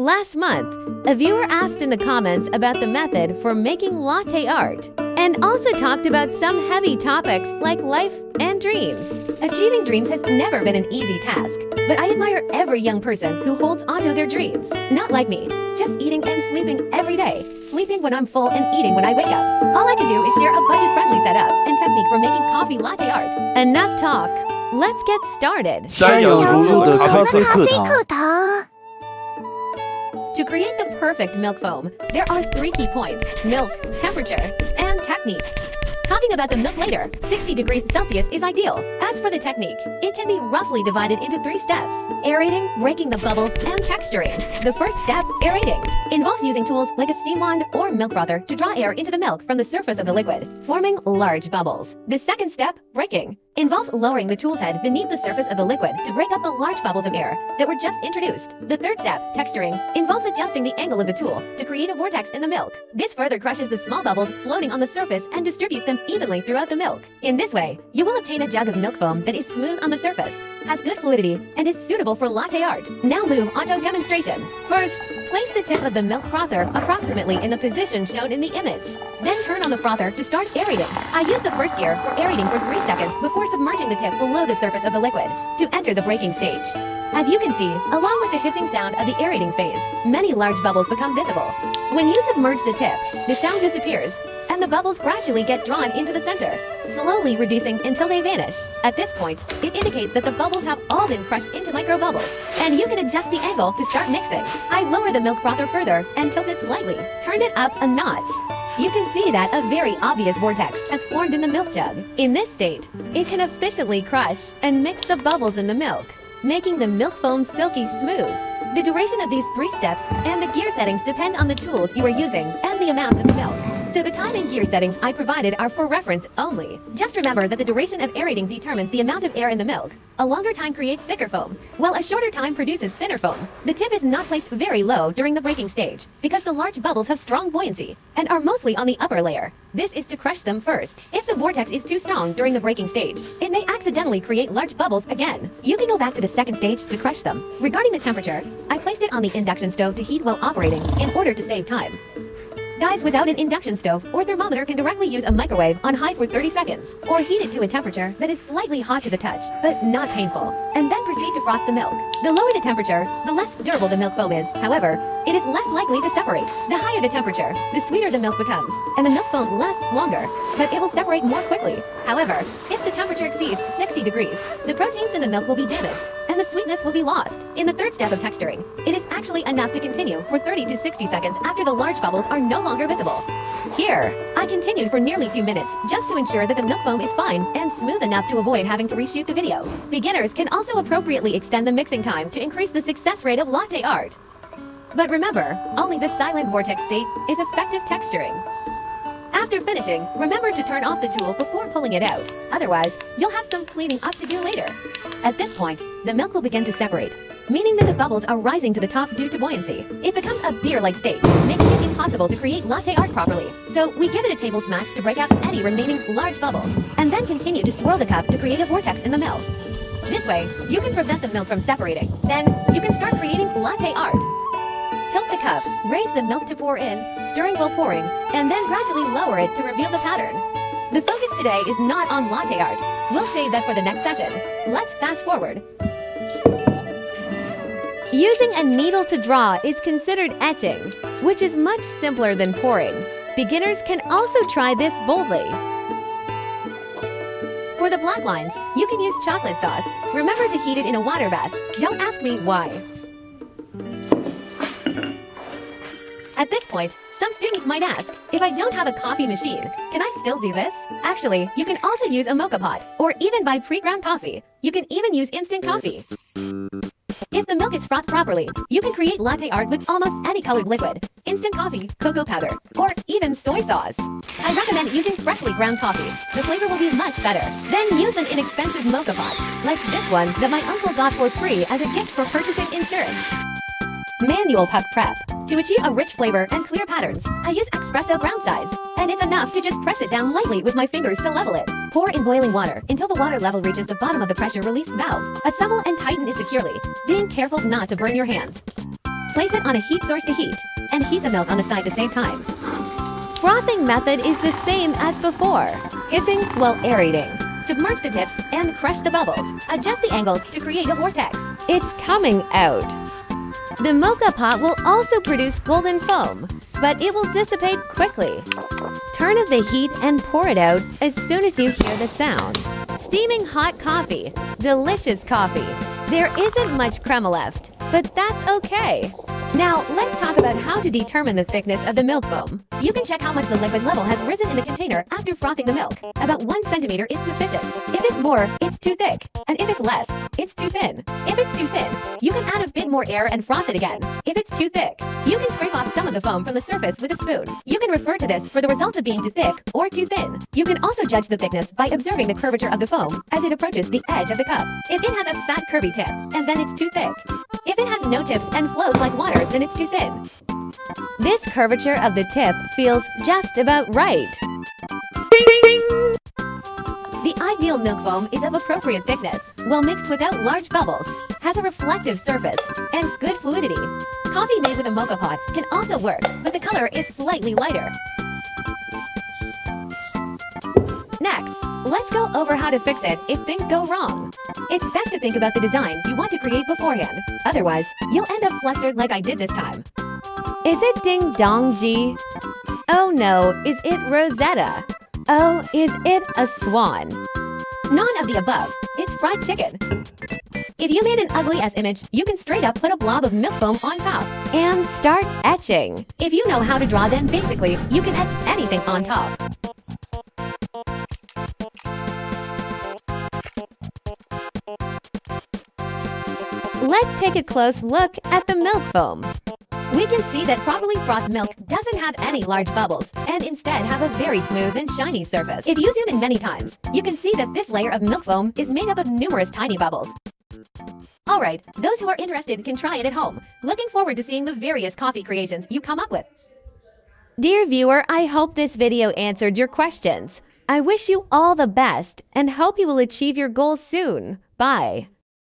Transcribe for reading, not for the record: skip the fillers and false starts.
Last month, a viewer asked in the comments about the method for making latte art, and also talked about some heavy topics like life and dreams. Achieving dreams has never been an easy task, but I admire every young person who holds onto their dreams. Not like me, just eating and sleeping every day, sleeping when I'm full and eating when I wake up. All I can do is share a budget-friendly setup and technique for making coffee latte art. Enough talk, let's get started. 山羊如入的咖啡课堂。 To create the perfect milk foam, there are 3 key points: milk, temperature, and technique. Talking about the milk later, 60 degrees Celsius is ideal. As for the technique, it can be roughly divided into 3 steps: aerating, breaking the bubbles, and texturing. The first step, aerating, involves using tools like a steam wand or milk frother to draw air into the milk from the surface of the liquid, forming large bubbles. The second step, breaking, involves lowering the tool's head beneath the surface of the liquid to break up the large bubbles of air that were just introduced. The third step, texturing, involves adjusting the angle of the tool to create a vortex in the milk. This further crushes the small bubbles floating on the surface and distributes them evenly throughout the milk. In this way, you will obtain a jug of milk foam that is smooth on the surface, has good fluidity, and is suitable for latte art. Now move on to demonstration. First, place the tip of the milk frother approximately in the position shown in the image. Then turn on the frother to start aerating. I use the first gear for aerating for 3 seconds before submerging the tip below the surface of the liquid to enter the breaking stage. As you can see, along with the hissing sound of the aerating phase, many large bubbles become visible. When you submerge the tip, the sound disappears, and the bubbles gradually get drawn into the center, slowly reducing until they vanish. At this point, it indicates that the bubbles have all been crushed into micro bubbles, and you can adjust the angle to start mixing. I lower the milk frother further and tilt it slightly, turn it up a notch. You can see that a very obvious vortex has formed in the milk jug. In this state, it can efficiently crush and mix the bubbles in the milk, making the milk foam silky smooth. The duration of these 3 steps and the gear settings depend on the tools you are using and the amount of milk. So the time and gear settings I provided are for reference only. Just remember that the duration of aerating determines the amount of air in the milk. A longer time creates thicker foam, while a shorter time produces thinner foam. The tip is not placed very low during the breaking stage, because the large bubbles have strong buoyancy and are mostly on the upper layer. This is to crush them first. If the vortex is too strong during the breaking stage, it may accidentally create large bubbles again. You can go back to the second stage to crush them. Regarding the temperature, I placed it on the induction stove to heat while operating in order to save time. Guys without an induction stove or thermometer can directly use a microwave on high for 30 seconds, or heat it to a temperature that is slightly hot to the touch, but not painful, and then proceed to froth the milk. The lower the temperature, the less durable the milk foam is. However, it is less likely to separate. The higher the temperature, the sweeter the milk becomes, and the milk foam lasts longer, but it will separate more quickly. However, if the temperature exceeds 60 degrees, the proteins in the milk will be damaged, and the sweetness will be lost. In the third step of texturing, it is actually enough to continue for 30 to 60 seconds after the large bubbles are no longer visible. Here, I continued for nearly 2 minutes just to ensure that the milk foam is fine and smooth enough to avoid having to reshoot the video. Beginners can also appropriately extend the mixing time to increase the success rate of latte art. But remember, only the silent vortex state is effective texturing. After finishing, remember to turn off the tool before pulling it out. Otherwise, you'll have some cleaning up to do later. At this point, the milk will begin to separate, meaning that the bubbles are rising to the top due to buoyancy. It becomes a beer-like state, making it impossible to create latte art properly. So we give it a table smash to break out any remaining large bubbles, and then continue to swirl the cup to create a vortex in the milk. This way, you can prevent the milk from separating. Then, you can start creating latte art. Tilt the cup, raise the milk to pour in, stirring while pouring, and then gradually lower it to reveal the pattern. The focus today is not on latte art. We'll save that for the next session. Let's fast forward. Using a needle to draw is considered etching, which is much simpler than pouring. Beginners can also try this boldly. For the black lines, you can use chocolate sauce. Remember to heat it in a water bath. Don't ask me why. At this point, some students might ask, if I don't have a coffee machine, can I still do this? Actually, you can also use a moka pot, or even buy pre-ground coffee. You can even use instant coffee. If the milk is frothed properly, you can create latte art with almost any colored liquid, instant coffee, cocoa powder, or even soy sauce. I recommend using freshly ground coffee. The flavor will be much better. Then use an inexpensive moka pot, like this one that my uncle got for free as a gift for purchasing insurance. Manual puck prep. To achieve a rich flavor and clear patterns, I use espresso ground size, and it's enough to just press it down lightly with my fingers to level it. Pour in boiling water until the water level reaches the bottom of the pressure release valve. Assemble and tighten it securely, being careful not to burn your hands. Place it on a heat source to heat, and heat the milk on the side to save time. Frothing method is the same as before. Hissing while aerating. Submerge the tips and crush the bubbles. Adjust the angles to create a vortex. It's coming out. The moka pot will also produce golden foam, but it will dissipate quickly. Turn up the heat and pour it out as soon as you hear the sound. Steaming hot coffee. Delicious coffee. There isn't much crema left, but that's okay. Now, let's talk about how to determine the thickness of the milk foam. You can check how much the liquid level has risen in the container after frothing the milk. About 1 centimeter is sufficient. If it's more, it's too thick. And if it's less, it's too thin. If it's too thin, you can add a bit more air and froth it again. If it's too thick, you can scrape off some of the foam from the surface with a spoon. You can refer to this for the results of being too thick or too thin. You can also judge the thickness by observing the curvature of the foam as it approaches the edge of the cup. If it has a fat curvy tip, and then it's too thick. If it has no tips and flows like water, then it's too thin. This curvature of the tip feels just about right. The ideal milk foam is of appropriate thickness, well mixed without large bubbles, has a reflective surface, and good fluidity. Coffee made with a moka pot can also work, but the color is slightly lighter. Next, let's go over how to fix it if things go wrong. It's best to think about the design you want to create beforehand. Otherwise, you'll end up flustered like I did this time. Is it ding dong ji? Oh no, is it Rosetta? Oh, is it a swan? None of the above. It's fried chicken. If you made an ugly-ass image, you can straight up put a blob of milk foam on top and start etching. If you know how to draw, then basically, you can etch anything on top. Let's take a close look at the milk foam. We can see that properly frothed milk doesn't have any large bubbles and instead have a very smooth and shiny surface. If you zoom in many times, you can see that this layer of milk foam is made up of numerous tiny bubbles. Alright, those who are interested can try it at home. Looking forward to seeing the various coffee creations you come up with. Dear viewer, I hope this video answered your questions. I wish you all the best and hope you will achieve your goals soon. Bye.